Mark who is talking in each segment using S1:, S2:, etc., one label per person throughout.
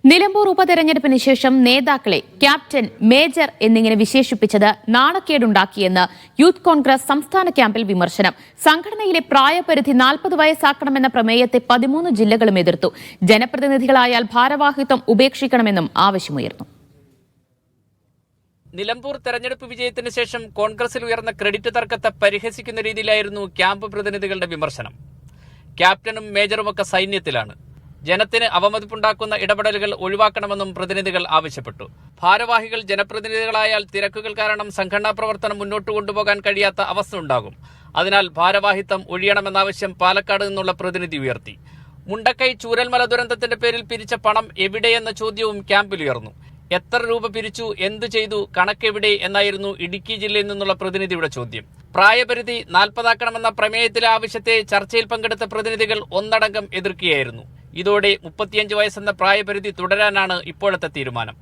S1: നിലമ്പൂർ ഉപതെരഞ്ഞെടുപ്പിന് ശേഷം നേതാക്കളെ captain, major എന്നിങ്ങനെ വിശേഷിപ്പിച്ചത് നാണക്കേടുണ്ടാക്കിയെന്ന് യൂത്ത് കോൺഗ്രസ് സംസ്ഥാന ക്യാമ്പിൽ വിമർശനം. സംഘടനയിലെ പ്രായപരിധി 40 വയസ്സാക്കണമെന്ന പ്രമേയത്തെ 13 ജില്ലകളും എതിർത്തു. ജനപ്രതിനിധികളായാൽ ഭാരവാഹിത്വം ഉപേക്ഷിക്കണമെന്നും ആവശ്യമുയർന്നു.
S2: നിലമ്പൂർ തെരഞ്ഞെടുപ്പ് വിജയത്തിന് ശേഷം കോൺഗ്രസിൽ ഉയർന്ന ക്രെഡിറ്റ് തർക്കത്തെ പരിഹസിക്കുന്ന രീതിയിലായിരുന്നു ക്യാമ്പ് പ്രതിനിധികളുടെ വിമർശനം. ക്യാപ്റ്റനും മേജറുമൊക്കെ സൈന്യത്തിലാണ്. ജനത്തിന് അവമതിപ്പുണ്ടാക്കുന്ന ഇടപെടലുകൾ ഒഴിവാക്കണമെന്നും പ്രതിനിധികൾ ആവശ്യപ്പെട്ടു. ഭാരവാഹികൾ ജനപ്രതിനിധികളായാൽ തിരക്കുകൾ കാരണം സംഘടനാ പ്രവർത്തനം മുന്നോട്ട് കൊണ്ടുപോകാൻ കഴിയാത്ത അവസ്ഥ ഉണ്ടാകും. അതിനാൽ ഭാരവാഹിത്വം ഒഴിയണമെന്ന ആവശ്യം പാലക്കാട് നിന്നുള്ള പ്രതിനിധി ഉയർത്തി. മുണ്ടക്കൈ ചൂരൽമല ദുരന്തത്തിന്റെ പേരിൽ പിരിച്ച പണം എവിടെയെന്ന ചോദ്യവും ക്യാമ്പിൽ ഉയർന്നു. എത്ര രൂപ പിരിച്ചു, എന്തു ചെയ്തു, കണക്കെവിടെ എന്നായിരുന്നു ഇടുക്കി ജില്ലയിൽ നിന്നുള്ള പ്രതിനിധിയുടെ ചോദ്യം. പ്രായപരിധി 40 ആക്കണമെന്ന പ്രമേയത്തിലെ ആവശ്യത്തെ ചർച്ചയിൽ പങ്കെടുത്ത പ്രതിനിധികൾ ഒന്നടങ്കം എതിർക്കുകയായിരുന്നു. ഇതോടെ 35 വയസ്സെന്ന പ്രായപരിധി തുടരാനാണ് ഇപ്പോഴത്തെ തീരുമാനം.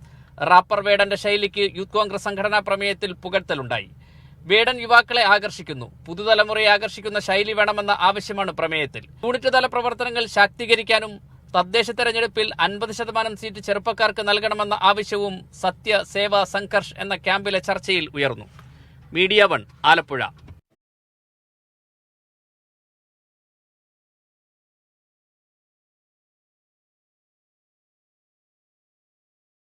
S2: റാപ്പർ വേടന്റെ ശൈലിക്ക് യൂത്ത് കോൺഗ്രസ് സംഘടനാ പ്രമേയത്തിൽ പുകഴ്ത്തലുണ്ടായി. വേടൻ യുവാക്കളെ ആകർഷിക്കുന്നു, പുതുതലമുറയെ ആകർഷിക്കുന്ന ശൈലി വേണമെന്ന ആവശ്യമാണ് പ്രമേയത്തിൽ. യൂണിറ്റ് തല പ്രവർത്തനങ്ങൾ ശാക്തീകരിക്കാനും തദ്ദേശ തെരഞ്ഞെടുപ്പിൽ 50% സീറ്റ് ചെറുപ്പക്കാർക്ക് നൽകണമെന്ന ആവശ്യവും സത്യ സേവാ സംഘർഷ് എന്ന ക്യാമ്പിലെ ചർച്ചയിൽ ഉയർന്നു. മീഡിയ 1 ആലപ്പുഴ.